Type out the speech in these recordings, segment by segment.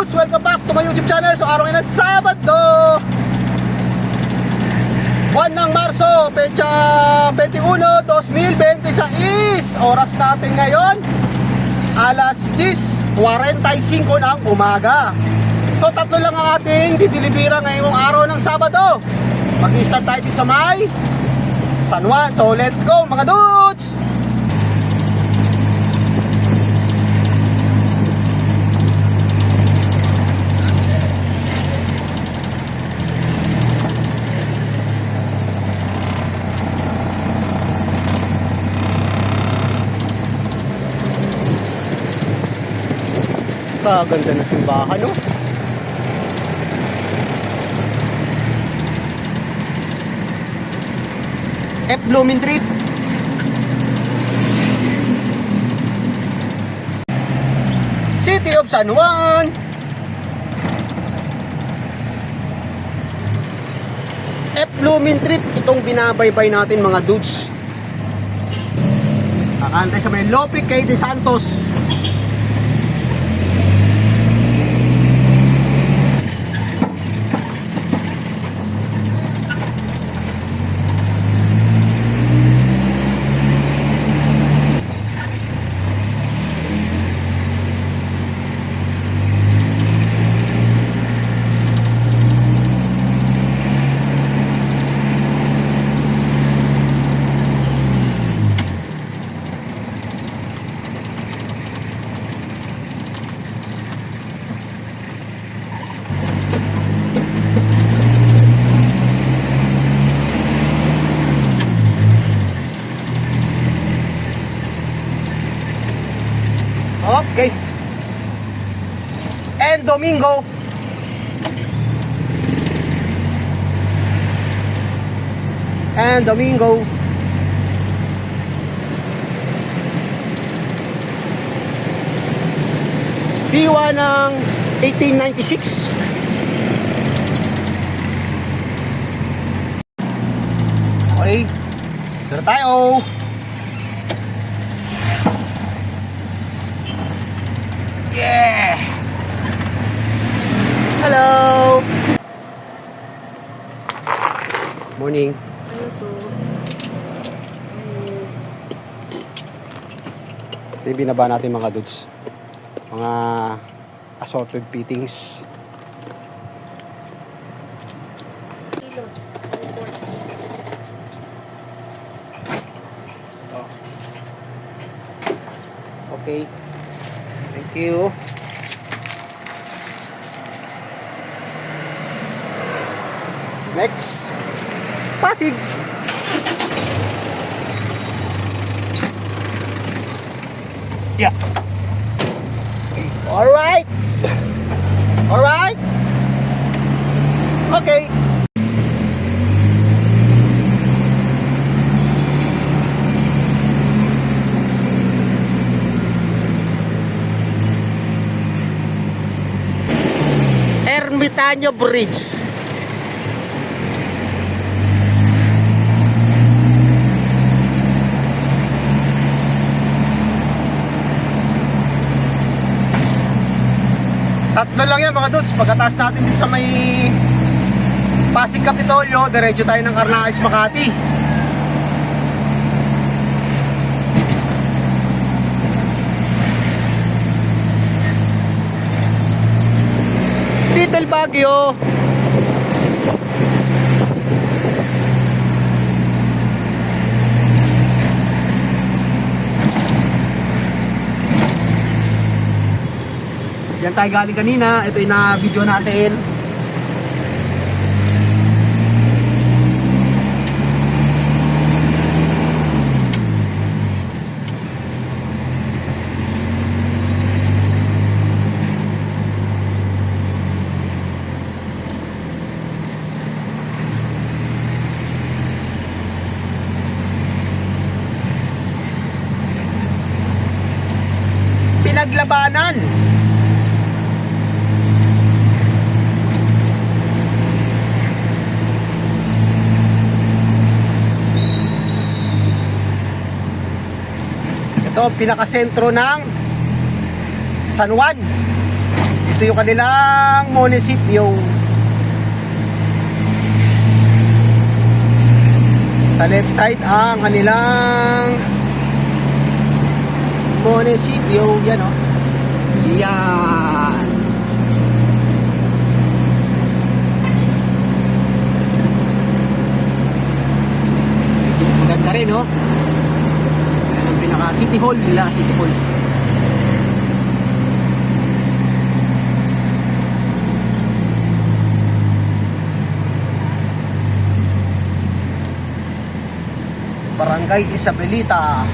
dudes! Welcome back to my YouTube channel. So araw ngayon na Sabado, buwan ng Marso, pecha 21, 2026. Oras natin ngayon alas 10:45 ng umaga. So tatlo lang ang ating didilibira ngayong araw ng Sabado. Mag-i-start tayo dito sa may San Juan. So let's go mga dudes! Kaganda na simbahan, no? F. Blooming Street. City of San Juan. F. Blooming Street. Itong binabaybay natin mga dudes. Kakantay sa may Lope K. De Santos. Okay. And Domingo. And Domingo. Diwa ng 1896. Okay. Tara tayo. Yeah! Hello! Morning. Ano to? Ito yung binaba natin mga dudes. Mga assorted fittings. Kilos. Okay. Thank you. Next. Pasig. Yeah. Alright. Alright. Okay. Ermitaño Bridge. Tatlo lang yan mga dudes. Pagkatapos natin din sa may Pasig Kapitolyo, diretso tayo ng Arnaiz, Makati. Little Baguio. Diyan tayo galing kanina. Ito yung na-video natin. Pinaglabanan. Ito, pinakasentro ng San Juan. Ito yung kanilang munisipyo. Sa left side ang kanilang munisipyo. Yan o. Yan. Maganda rin o. Yan ang pinaka city hall nila. City hall. Barangay Isabelita.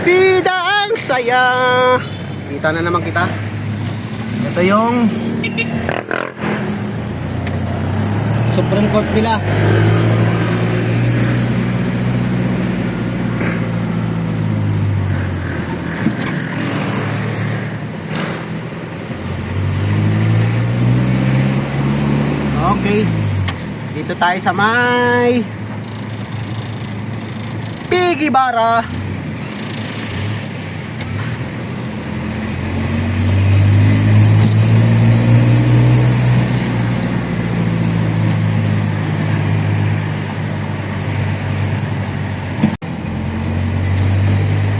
Bida ang saya. Kita na naman kita. Ito yung Supreme Court nila. Okay. Dito tayo sa may Piggy Bara.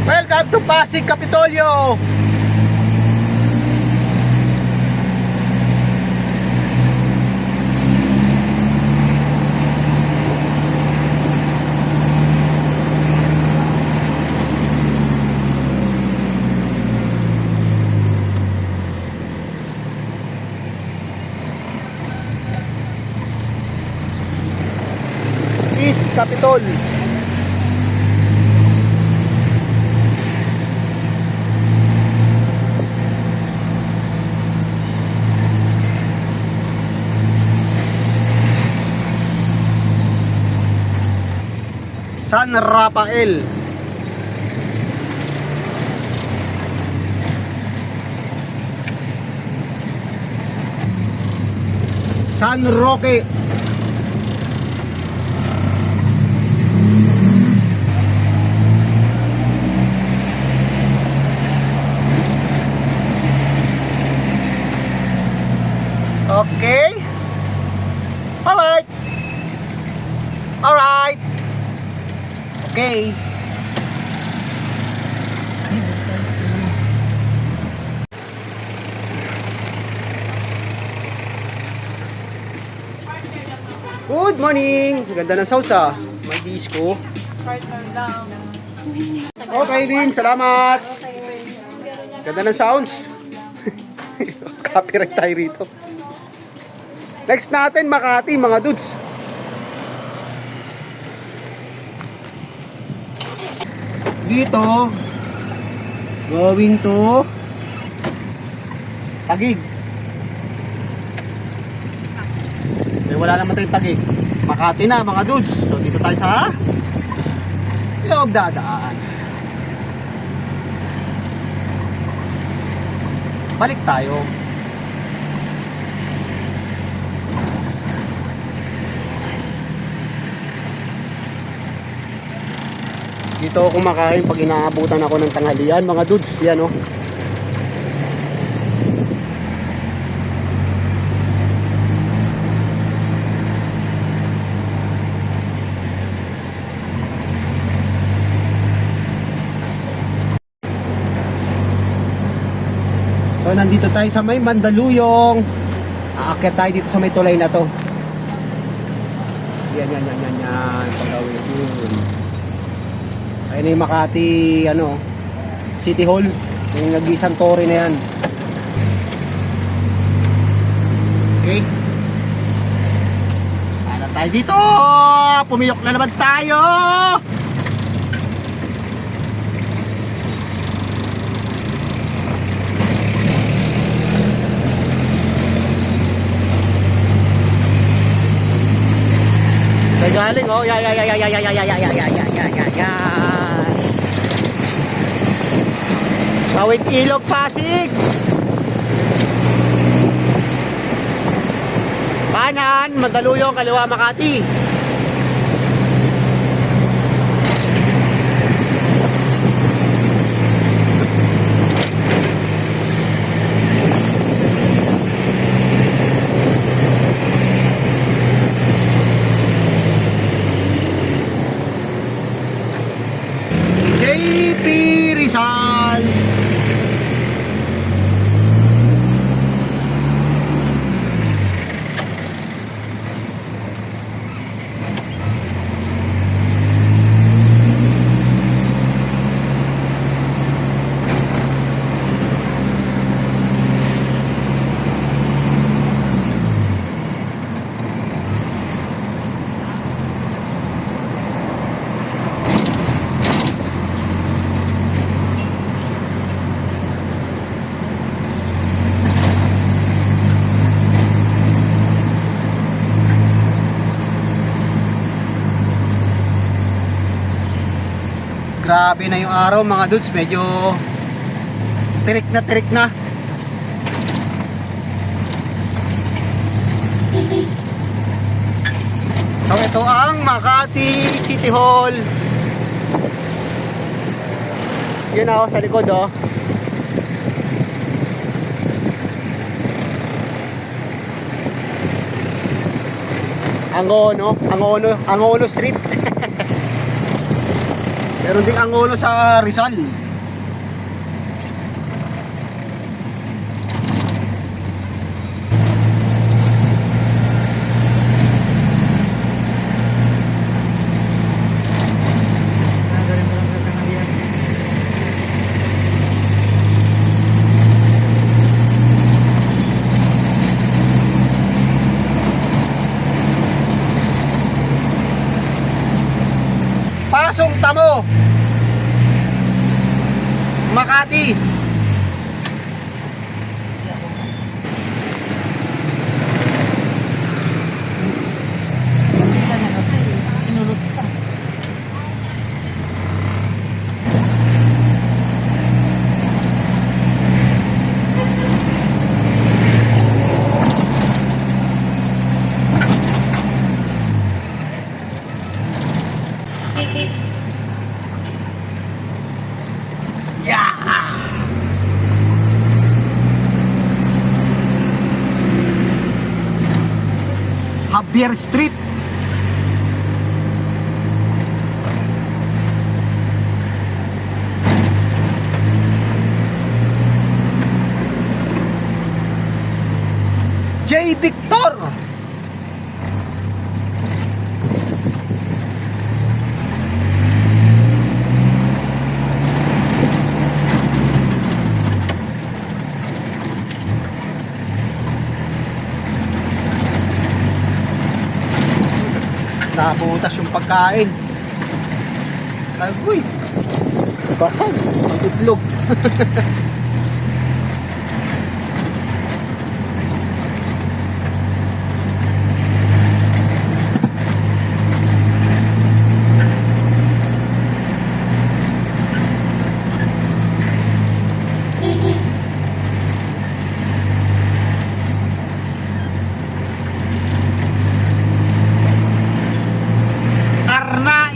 Welcome to Pasig Kapitolyo. East Capitol. San Rafael. San Roque. Okay. Alright. Alright. Okay. Good morning. Ganda ng sounds ah. May disco. Partner lang. Okay din, salamat. Ganda ng sounds. Copyright tayo rito. Next natin Makati mga dudes. Dito going to Taguig. Eh, wala naman tayong Taguig. Makati na mga dudes. So dito tayo sa loob dadaan. Balik tayo. Dito ako kumakain pag inaabutan ako ng tanghalian mga dudes. Yan o. So nandito tayo sa may Mandaluyong. Aakyat tayo dito sa may tulay na to. Yan. Pagawin yun. Ayun na yung Makati, City Hall. Yung nag-isang tore na yan. Okay. Para tayo dito. Pumiyok na naman tayo. Medyo Galing oh. Yan. Bawit Ilog, Pasig. Kanan, Mandaluyong, kaliwa Makati. JP Rizal. Grabe na yung araw mga dudes, medyo tirik na. So ito ang Makati City Hall. Yun ako sa likod oh. Angono Street. Meron ding Angono sa Rizal. Pasong Tamo, Makati. Javier Street. J. Victor. Nabutas yung pagkain. Agoy, basag ang itlog.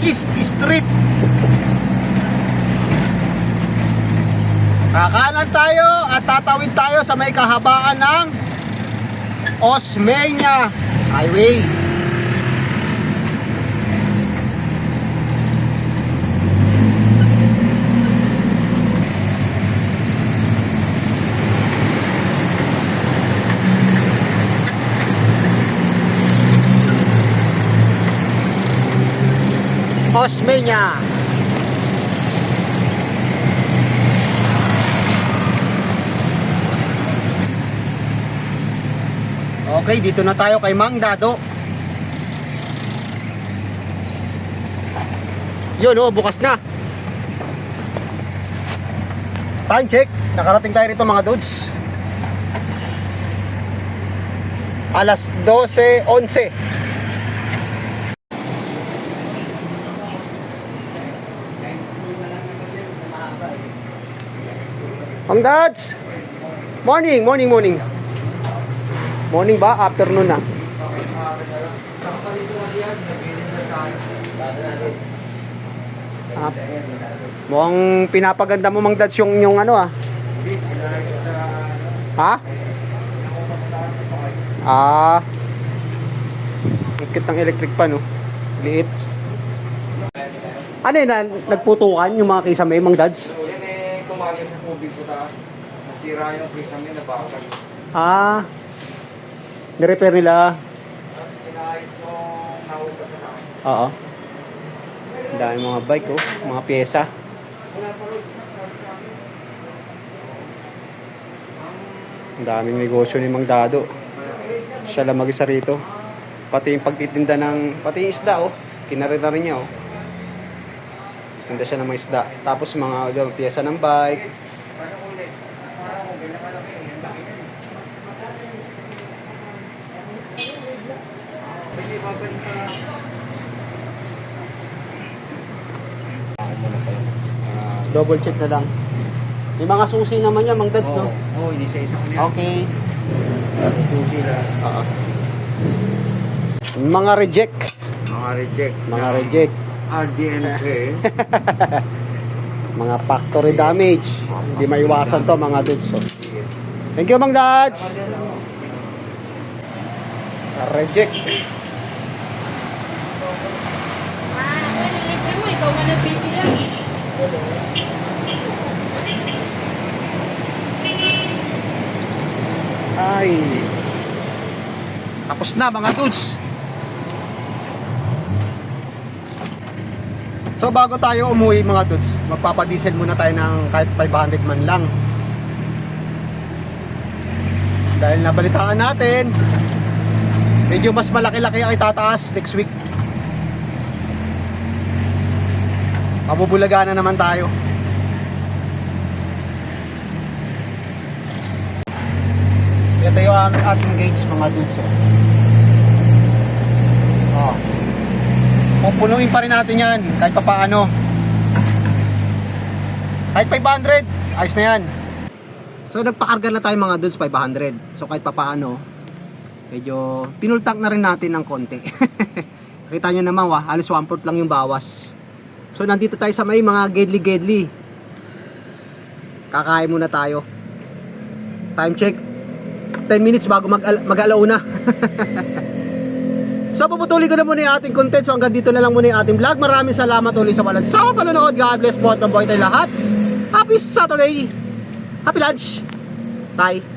East Street. Kakanan tayo at tatawid tayo sa may kahabaan ng Osmeña Highway. Osmeña. Okay, dito na tayo kay Mang Dado. Yun oh, bukas na. Time check. Nakarating tayo rito mga dudes. Alas 12:11. Mang Dads! Morning, morning, morning. Morning ba? Afternoon na. Ah, mukhang pinapaganda mo, Mang Dads, yung ano ah. Ha? Ah. Ikit ng electric pan, no? Liit. Ano yun, nagputukan yung mga kisame, Mang Dads? Yan eh, kumagat sa tubig ko ta. Nasira yung kisame, nabakal. Ah. Nirepair nila. Sinahit nung nahugas sa taas. Oo. Ang dami mga bike, oh. Mga pyesa. Ang daming negosyo ni Mang Dado. Siya lang mag-isa rito. Pati yung pagtitinda ng... Pati yung isda, oh. Kinarita rin niya, oh. Tinda siya ng mga isda. Tapos mga pyesa ng bike. Double check na lang. Yung mga susi naman niya, Mang Dads, no? Oo, hindi sa isa ko niya. Okay. Susi lang. Oo. Mga reject. Mga reject. Mga reject. RDNK. Mga factory damage. Hindi maiwasan to, mga dudes. So. Thank you, Mang Dads. Reject. Nalilisan mo, ikaw nga nagbibilang eh. Ay. Tapos na, mga dudes. So bago tayo umuwi, mga dudes, magpapadiesel muna tayo ng kahit 500 man lang. Dahil nabalitaan natin, medyo mas malaki-laki ang itataas next week. Mabubulaga na naman tayo. Ito yung aming ating gauge, mga dudes. Oh. Pupunuin pa rin natin yan kahit pa paano. Kahit 500, ayos na yan. So nagpakarga na tayo, mga dudes, 500. So kahit pa paano, medyo pinultank na rin natin ng konti. Kita nyo naman, halos 1/4 lang yung bawas. So nandito tayo sa may mga gedli-gedli. Kakain muna tayo. Time check, 10 minutes bago mag-alauna. So puputuli ko na muna yung ating content. So hanggang dito na lang muna yung ating vlog. Maraming salamat ulit sa walang sawang panonood. God bless po at mabuhay tayo lahat. Happy Saturday. Happy lunch. Bye.